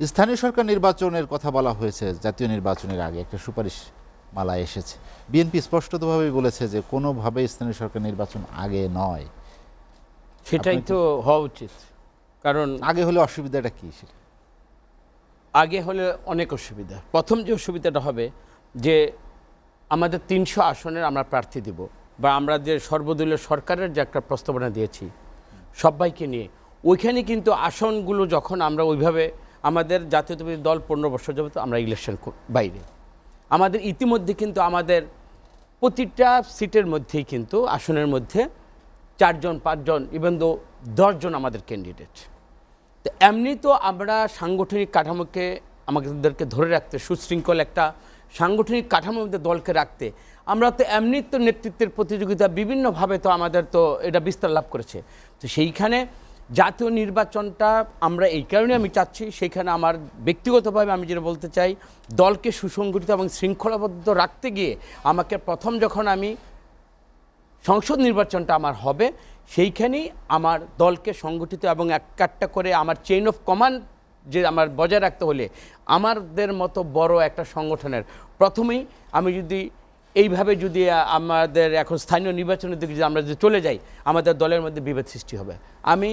স্থানীয় সরকার নির্বাচনের কথা বলা হয়েছে, জাতীয় নির্বাচনের আগে একটা সুপারিশ মালা এসেছে। বিএনপি স্পষ্টতভাবেই বলেছে যে কোনোভাবে স্থানীয় সরকার নির্বাচন আগে নয়। সেটাই তো হওয়া উচিত, কারণ আগে হলে অসুবিধাটা কি? আগে হলে অনেক অসুবিধা। প্রথম যে অসুবিধাটা হবে যে আমাদের ৩০০ আসনের আমরা প্রার্থী দিব, বা আমরা যে সর্বদলীয় সরকারের যে একটা প্রস্তাবনা দিয়েছি সবাইকে নিয়ে, ওইখানে কিন্তু আসনগুলো যখন আমরা ওইভাবে, আমাদের জাতীয়তাবাদী দল ১৫ বছর যাবত আমরা ইলেকশন বাইরে, আমাদের ইতিমধ্যে কিন্তু আমাদের প্রতিটা সিটের মধ্যেই কিন্তু আসনের মধ্যে ৪ জন ৫ জন ইভেন দো ১০ জন আমাদের ক্যান্ডিডেট। তো এমনি তো আমরা সাংগঠনিক কাঠামোকে আমাদেরকে ধরে রাখতে, সুশৃঙ্খল একটা সাংগঠনিক কাঠামোর মধ্যে দলকে রাখতে, আমরা তো এমনি তো নেতৃত্বের প্রতিযোগিতা বিভিন্নভাবে তো আমাদের তো এটা বিস্তার লাভ করেছে। তো সেইখানে জাতীয় নির্বাচনটা আমরা এই কারণে আমি চাচ্ছি, সেইখানে আমার ব্যক্তিগতভাবে আমি যেটা বলতে চাই, দলকে সুসংগঠিত এবং শৃঙ্খলাবদ্ধ রাখতে গিয়ে আমাকে প্রথম যখন আমি সংসদ নির্বাচনটা আমার হবে, সেইখানেই আমার দলকে সংগঠিত এবং একটা করে আমার চেইন অফ কমান্ড যে আমার বজায় রাখতে হলে, আমাদের মতো বড় একটা সংগঠনের প্রথমেই আমি যদি এইভাবে যদি আমাদের এখন স্থানীয় নির্বাচনের দিকে যদি আমরা যদি চলে যাই, আমাদের দলের মধ্যে বিভেদ সৃষ্টি হবে। আমি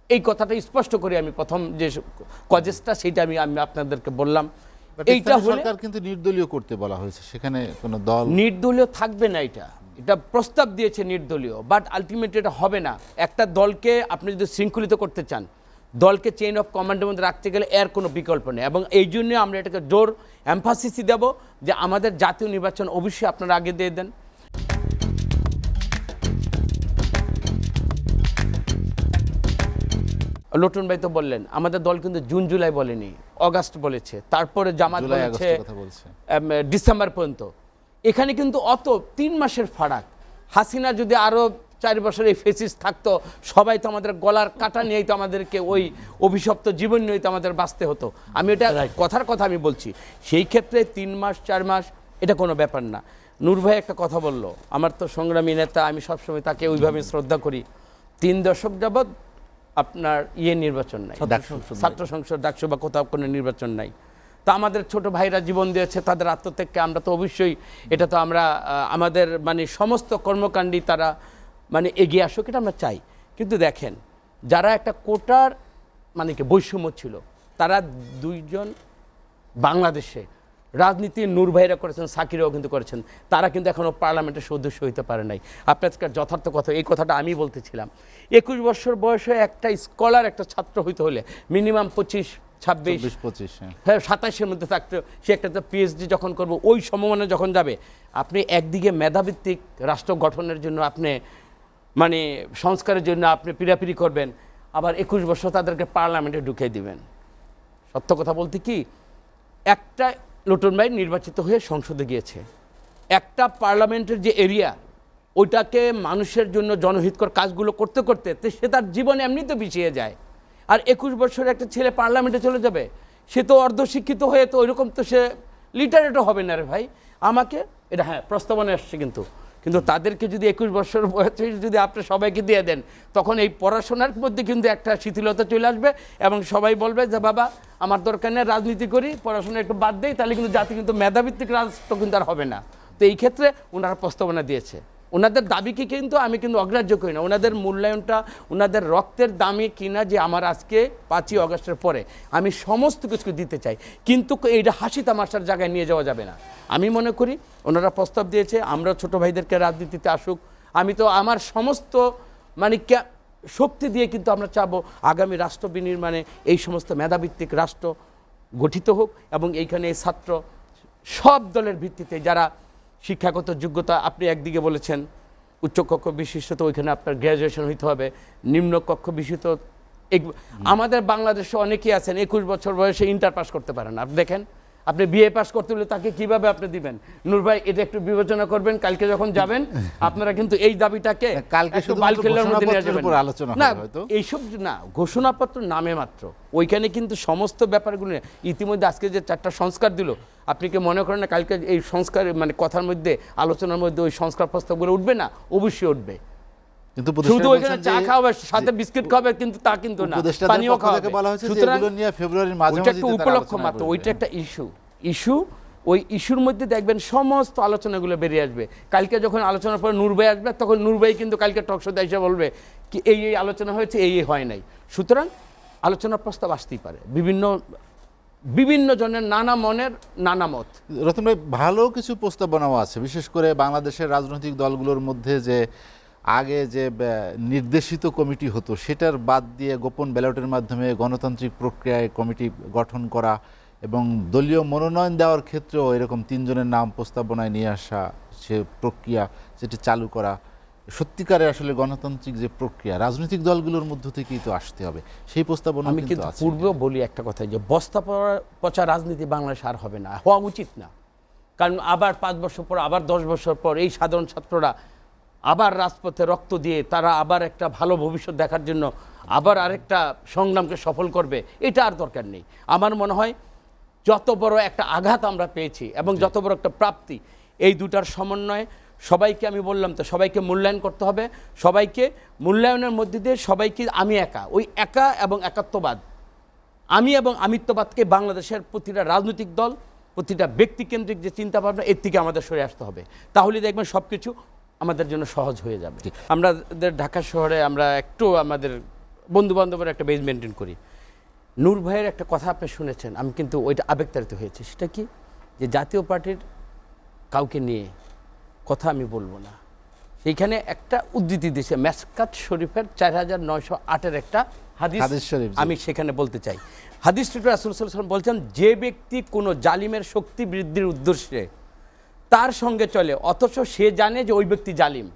এই কথাটা স্পষ্ট করে আমি প্রথম যে কজেসটা সেইটা আমি আপনাদেরকে বললাম। এইটা সরকার কিন্তু নির্দলীয় করতে বলা হয়েছে, সেখানে কোনো দল নির্দলীয় থাকবে না, এটা প্রস্তাব দিয়েছে নির্দলীয়, বাট আলটিমেটলি এটা হবে না। একটা দলকে আপনি যদি শৃঙ্খলিত করতে চান, দলকে চেইন অফ কমান্ডের মধ্যে রাখতে গেলে এর কোনো বিকল্প নেই, এবং এই জন্য আমরা এটাকে জোর এমফাসিস দেব যে আমাদের জাতীয় নির্বাচন অবশ্যই আপনারা আগে দিয়ে দেন। লটন ভাই তো বললেন আমাদের দল কিন্তু জুন জুলাই বলেনি, অগাস্ট বলেছে, তারপরে জামাত বলেছে ডিসেম্বর পর্যন্ত। এখানে কিন্তু অত ৩ মাসের ফারাক। হাসিনা যদি আরও ৪ বছর এই ফেসিস থাকতো, সবাই তো আমাদের গলার কাটা নিয়েই তো আমাদেরকে ওই অভিশপ্ত জীবন নিয়েই তো আমাদের বাঁচতে হতো। আমি এটা কথার কথা আমি বলছি, সেই ক্ষেত্রে ৩ মাস ৪ মাস এটা কোনো ব্যাপার না। নূর ভাই একটা কথা বললো, আমার তো সংগ্রামী নেতা, আমি সবসময় তাকে ওইভাবে শ্রদ্ধা করি। ৩ দশক যাবৎ আপনার নির্বাচন নাই, ছাত্র সংসদ ডাকসু বা কোথাও কোনো নির্বাচন নাই। তা আমাদের ছোট ভাইরা জীবন দিয়েছে, তাদের আত্মত্যাগকে আমরা তো অবশ্যই, এটা তো আমরা আমাদের মানে সমস্ত কর্মকাণ্ডই তারা মানে এগিয়ে আসুক, এটা আমরা চাই। কিন্তু দেখেন, যারা একটা কোটার মানে কি বৈষম্য ছিল, তারা 2 জন বাংলাদেশে রাজনীতি নূর ভাইরা করেছেন, সাকিরাও কিন্তু করেছেন, তারা কিন্তু এখনও পার্লামেন্টের সদস্য হইতে পারে নাই। আপনার যথার্থ কথা, এই কথাটা আমি বলতেছিলাম। 21 বছর বয়সে একটা স্কলার, একটা ছাত্র হইতে হলে মিনিমাম 25, 26, হ্যাঁ 27-এর মধ্যে থাকতে, সে একটা পিএইচডি যখন করবো, ওই সমমানে যখন যাবে, আপনি একদিকে মেধাভিত্তিক রাষ্ট্র গঠনের জন্য আপনি মানে সংস্কারের জন্য আপনি পিড়াপিড়ি করবেন, আবার 21 বছর তাদেরকে পার্লামেন্টে ঢুকিয়ে দিবেন। সত্য কথা বলতে কি, একটা লটন ভাই নির্বাচিত হয়ে সংসদে গিয়েছে, একটা পার্লামেন্টের যে এরিয়া, ওইটাকে মানুষের জন্য জনহিতকর কাজগুলো করতে করতে সে তার জীবনে এমনিতে পিছিয়ে যায়। আর 21 বছরের একটা ছেলে পার্লামেন্টে চলে যাবে, সে তো অর্ধশিক্ষিত হয়ে তো ওইরকম তো সে লিটারেটও হবে না রে ভাই। আমাকে এটা হ্যাঁ প্রস্তাবনা আসছে, কিন্তু তাদেরকে যদি 21 বছর বয়সে যদি আপনি সবাইকে দিয়ে দেন, তখন এই পড়াশোনার মধ্যে কিন্তু একটা শিথিলতা চলে আসবে, এবং সবাই বলবে যে বাবা আমার দরকার নেই, রাজনীতি করি, পড়াশোনা একটু বাদ দেই, তাহলে কিন্তু জাতি কিন্তু মেধাভিত্তিক রাষ্ট্র কিন্তু আর হবে না। তো এই ক্ষেত্রে ওনারা প্রস্তাবনা দিয়েছে, ওনাদের দাবিকে কিন্তু আমি কিন্তু অগ্রাহ্য করি না। ওনাদের মূল্যায়নটা ওনাদের রক্তের দামে কিনা, যে আমার আজকে 5ই অগস্টের পরে আমি সমস্ত কিছু দিতে চাই, কিন্তু এইটা হাসি তামাশার জায়গায় নিয়ে যাওয়া যাবে না। আমি মনে করি ওনারা প্রস্তাব দিয়েছে, আমরা ছোট ভাইদেরকে রাজনীতিতে আসুক। আমি তো আমার সমস্ত মানে শক্তি দিয়ে কিন্তু আমরা চাবো আগামী রাষ্ট্র বিনির্মাণে এই সমস্ত মেধাভিত্তিক রাষ্ট্র গঠিত হোক, এবং এইখানে এই ছাত্র সব দলের ভিত্তিতে যারা শিক্ষাগত যোগ্যতা, আপনি একদিকে বলেছেন উচ্চকক্ষ বিশিষ্ট, তো ওইখানে আপনার গ্র্যাজুয়েশন হইতে হবে, নিম্নকক্ষ বিশিষ্ট। আমাদের বাংলাদেশে অনেকেই আছেন 21 বছর বয়সে ইন্টার পাস করতে পারেন। আপনি দেখেন, আপনি বিএ পাস করতে হলে তাকে কিভাবে আপনি দিবেন? নূর ভাই এটা একটু বিবেচনা করবেন, কালকে যখন যাবেন আপনারা কিন্তু এই দাবিটাকে কালকে না, এইসব না ঘোষণাপত্র নামে মাত্র, ওইখানে কিন্তু সমস্ত ব্যাপারগুলো ইতিমধ্যে আজকে যে 4টা সংস্কার দিল, আপনি কি মনে করেন না কালকে এই সংস্কার মানে কথার মধ্যে, আলোচনার মধ্যে ওই সংস্কার প্রস্তাবগুলো উঠবে না? অবশ্যই উঠবে। কিন্তু উপদেষ্টারা শুধু ওইখানে বলছেন চা যে- খাওয়াবে সাথে বিস্কিট খাবে, কিন্তু তা কিন্তু না, উপদেষ্টাদের পানীয় পক্ষ খাওয়াবে। থেকে বলা হয়েছে যে সুতরাং এগুলো নিয়ে ফেব্রুয়ারির ওইটা মাঝামাঝিতে একটা তারা উপলক্ষ আলোচনা মাত্র, করবে। ওইটা একটা ইস্যু। ওই ইস্যুর মধ্যে দেখবেন সমস্ত আলোচনাগুলো বেরিয়ে আসবে। কালকে যখন আলোচনার পরে নূর ভাই আসবে, তখন নূর ভাই কিন্তু কালকে টকশোতে এসে বলবে কি এই আলোচনা হয়েছে, এই হয় নাই। সুতরাং আলোচনার প্রস্তাব আসতেই পারে, বিভিন্ন জনের নানা মনের নানা মত। রতন ভাই, ভালো কিছু প্রস্তাবনাও আছে, বিশেষ করে বাংলাদেশের রাজনৈতিক দলগুলোর মধ্যে যে আগে যে নির্দেশিত কমিটি হতো সেটার বাদ দিয়ে গোপন ব্যালটের মাধ্যমে গণতান্ত্রিক প্রক্রিয়ায় কমিটি গঠন করা এবং দলীয় মনোনয়ন দেওয়ার ক্ষেত্রেও এরকম 3 জনের নাম প্রস্তাবনায় নিয়ে আসা, সে প্রক্রিয়া যেটি চালু করা। সত্যিকারে আসলে গণতান্ত্রিক যে প্রক্রিয়া রাজনৈতিক দলগুলোর মধ্য থেকেই তো আসতে হবে, সেই প্রস্তাবনা আমি কিন্তু আছে। পূর্বেও বলি একটা কথা, যে বস্তা পচা রাজনীতি বাংলাদেশ আর হবে না, হওয়া উচিত না। কারণ আবার 5 বছর পর, আবার 10 বছর পর এই সাধারণ ছাত্ররা আবার রাজপথে রক্ত দিয়ে তারা আবার একটা ভালো ভবিষ্যৎ দেখার জন্য আবার আরেকটা সংগ্রামকে সফল করবে, এটা আর দরকার নেই। আমার মনে হয় যত বড় একটা আঘাত আমরা পেয়েছি এবং যত বড় একটা প্রাপ্তি, এই দুটার সমন্বয়ে সবাইকে, আমি বললাম তো, সবাইকে মূল্যায়ন করতে হবে। সবাইকে মূল্যায়নের মধ্যে দিয়ে সবাইকে, আমি একা, ওই একা এবং একাত্মবাদ, আমি এবং আমিত্ববাদকে বাংলাদেশের প্রতিটা রাজনৈতিক দল, প্রতিটা ব্যক্তিকেন্দ্রিক যে চিন্তাভাবনা, এর থেকে আমাদের সরে আসতে হবে। তাহলে দেখবেন সব কিছু আমাদের জন্য সহজ হয়ে যাবে। আমাদের ঢাকা শহরে আমরা একটু আমাদের বন্ধুবান্ধবের একটা বেজ মেনটেন করি। নূর ভাইয়ের একটা কথা আপনি শুনেছেন, আমি কিন্তু ওইটা আবেগতাড়িত হয়েছে। সেটা কি, যে জাতীয় পার্টির কাউকে নিয়ে কথা আমি বলবো না। সেইখানে একটা উদ্ধৃতি দিয়েছে মেসকাত শরীফের 4908-এর একটা হাদিস শরীফ, আমি সেখানে বলতে চাই। হাদিস শরীফে রাসূল সাল্লাল্লাহু আলাইহি ওয়াসাল্লাম বলছেন, যে ব্যক্তি কোনো জালিমের শক্তি বৃদ্ধির উদ্দেশ্যে তার সঙ্গে চলে অথচ সে জানে যে ওই ব্যক্তি জালিম,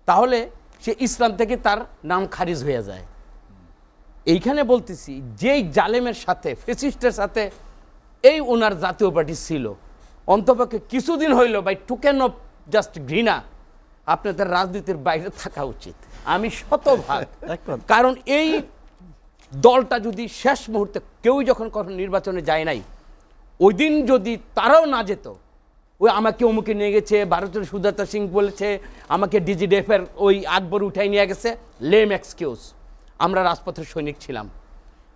তাহলে সে ইসলাম থেকে তার নাম খারিজ হয়ে যায়। এইখানে বলতেছি, যেই জালেমের সাথে, ফেসিস্টের সাথে এই ওনার জাতীয় পার্টি ছিল, অন্তপক্ষে কিছুদিন হইল বাই টোকেন অফ জাস্ট ঘৃণা আপনাদের রাজনীতির বাইরে থাকা উচিত, আমি শতভাগ। কারণ এই দলটা যদি শেষ মুহূর্তে, কেউই যখন কখনো নির্বাচনে যায় নাই, ওই দিন যদি তারাও না যেত, ওই আমাকে অমুকে নিয়ে গেছে, ভারতের সুজাতা সিং বলেছে আমাকে ডিজিডিএফের ওই আকবর উঠাই নিয়ে গেছে, লেম এক্সকিউজ। আমরা রাজপথের সৈনিক ছিলাম,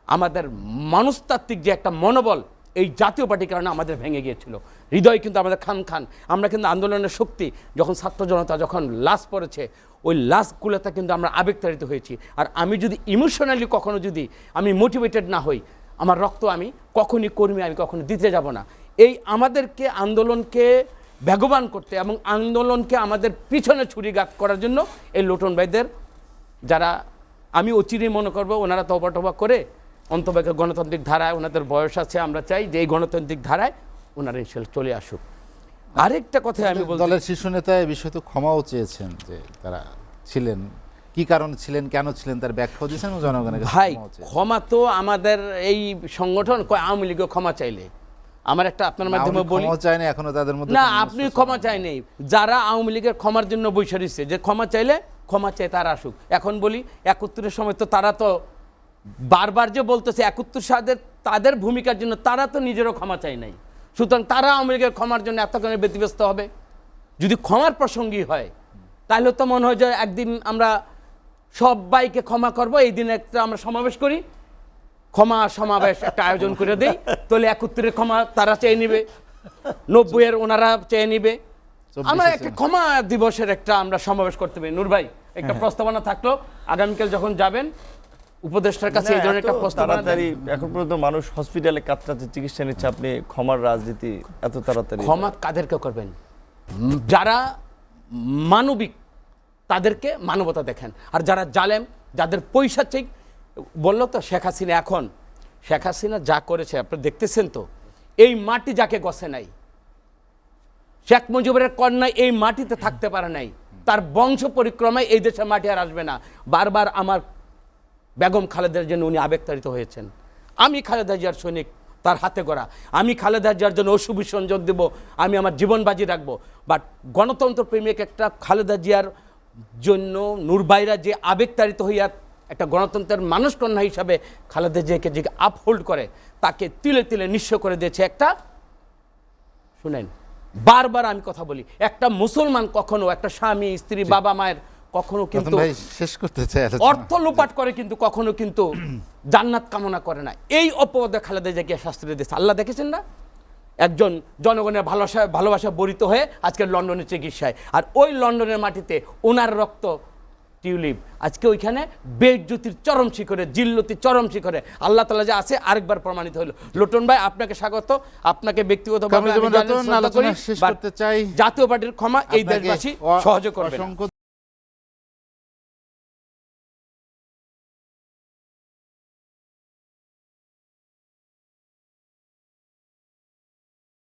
আমাদের মনস্তাত্ত্বিক যে একটা মনোবল এই জাতীয় পার্টির কারণে আমাদের ভেঙে গিয়েছিল, হৃদয় কিন্তু আমাদের খান। আমরা কিন্তু আন্দোলনের শক্তি, যখন ছাত্র জনতা যখন লাশ পড়েছে, ওই লাশগুলোতে কিন্তু আমরা আবেগতাড়িত হয়েছি। আর আমি যদি ইমোশনালি কখনো যদি আমি মোটিভেটেড না হই, আমার রক্ত আমি কখনই কর্মী, আমি কখনো দিতে যাব না। এই আমাদেরকে আন্দোলনকে বেগবান করতে এবং আন্দোলনকে আমাদের পিছনে ছুরিঘাত করার জন্য এই লোটন ভাইদের, যারা আমি অচিরেই মনে করবো ওনারা তবা করে অন্তপক্ষে গণতান্ত্রিক ধারায়, ওনাদের বয়স আছে, আমরা চাই যে এই গণতান্ত্রিক ধারায় ওনারা চলে আসুক। আরেকটা কথা আমি বলতে, দলের শীর্ষ নেতা এই বিষয়ে তো ক্ষমাও চেয়েছেন, যে তারা ছিলেন, কি কারণ ছিলেন, কেন ছিলেন, তার ব্যাখ্যাও দিয়েছেন এবং জনগণের কাছে ভাই ক্ষমাও চেয়েছেন। ক্ষমা তো আমাদের এই সংগঠন কয় আওয়ামী লীগও ক্ষমা চাইলে, আমার একটা আপনার মাধ্যমে বলি, ক্ষমা চায় না এখনো তাদের মধ্যে না কোনো আপনি সুস্থ ক্ষমা সমাধান চাই নেই, যারা আওয়ামী লীগের ক্ষমার জন্য বৈশা দিচ্ছে, যে ক্ষমা চাইলে ক্ষমা চাই তারা আসুক। এখন বলি 71-এর সময় তো তারা তো বারবার যে বলতেছে 71 সালের তাদের ভূমিকার জন্য তারা তো নিজেরও ক্ষমা চাই নাই, সুতরাং তারা আওয়ামী লীগের ক্ষমার জন্য এতক্ষণে ব্যতিব্যস্ত হবে। যদি ক্ষমার প্রসঙ্গই হয়, তাহলে তো মনে হয় যে একদিন আমরা সবাইকে ক্ষমা করব, এই দিন একটা আমরা সমাবেশ করি, ক্ষমা সমাবেশ একটা আয়োজন করে দেই, তাহলে 71-এর ক্ষমা তারা চেয়ে নিবে, 90-এর ওনারা চেয়ে নিবে, আমরা একটা ক্ষমা দিবসের একটা আমরা সমাবেশ করতে পারি। নূর ভাই, একটা প্রস্তাবনা থাকলো, আগামীকাল যখন যাবেন উপদেষ্টার কাছে এই ধরনের একটা প্রস্তাবনা দেন। এখন পর্যন্ত মানুষ হসপিটালে কাতরাতে চিকিৎসা নিচ্ছে, আপনি ক্ষমার রাজনীতি এত তাড়াতাড়ি? ক্ষমা কাদেরকে করবেন? যারা মানবিক তাদেরকে মানবতা দেখেন, আর যারা জালেম, যাদের পৈশাচিক, বললো তো শেখ হাসিনা, এখন শেখ হাসিনা যা করেছে আপনারা দেখতেছেন তো, এই মাটি যাকে গছে নাই, শেখ মুজিবের কন্যা এই মাটিতে থাকতে পারে নাই, তার বংশ পরিক্রমায় এই দেশের মাটি আর আসবে না। বারবার আমার বেগম খালেদার জন্য উনি আবেগতাড়িত হয়েছেন, আমি খালেদা জিয়ার সৈনিক, তার হাতে গড়া, আমি খালেদা জিয়ার জন্য অশুবিসর্জন দেব, আমি আমার জীবন বাজি রাখবো। বাট গণতন্ত্র প্রেমিক একটা খালেদা জিয়ার জন্য নূর ভাইরা যে আবেগতাড়িত হইয়া একটা গণতন্ত্রের মানুষ কন্যা হিসাবে খালেদা জিয়াকে যে আপহোল্ড করে, তাকে তিলে তিলে নিঃস্ব করে দিয়েছে একটা, শুনেন বারবার আমি কথা বলি, একটা মুসলমান কখনো একটা স্বামী স্ত্রী বাবা মায়ের কখনো রতন কিন্তু ভাই শেষ করতে চাই আলোচনা। অর্থ লোপাট করে কিন্তু কখনো কিন্তু জান্নাত কামনা করে না। এই অপবাদে খালেদা জিয়াকে শাস্তি দিয়েছে। আল্লাহ দেখেছেন না, একজন জনগণের ভালোবাসা বরিত হয়ে আজকে লন্ডনের চিকিৎসায়, আর ওই লন্ডনের মাটিতে ওনার রক্ত টিউলিপ আজকে ওইখানে বেজ্জতির চরম শিখরে, জিল্লতির চরম শিখরে আল্লাহ তাআলা যে আছে আরেকবার প্রমাণিত হলো। লোটন ভাই আপনাকে স্বাগত, আপনাকে ব্যক্তিগতভাবে কামরুজ্জামান আমি জানেন, রতন, শ্রদ্ধা করি, আলোচনা শেষ but করতে চাই। জাতীয় পার্টির ক্ষমা এই আপনাকে দেশবাসী সহযোগ করবে না। অসংখ্য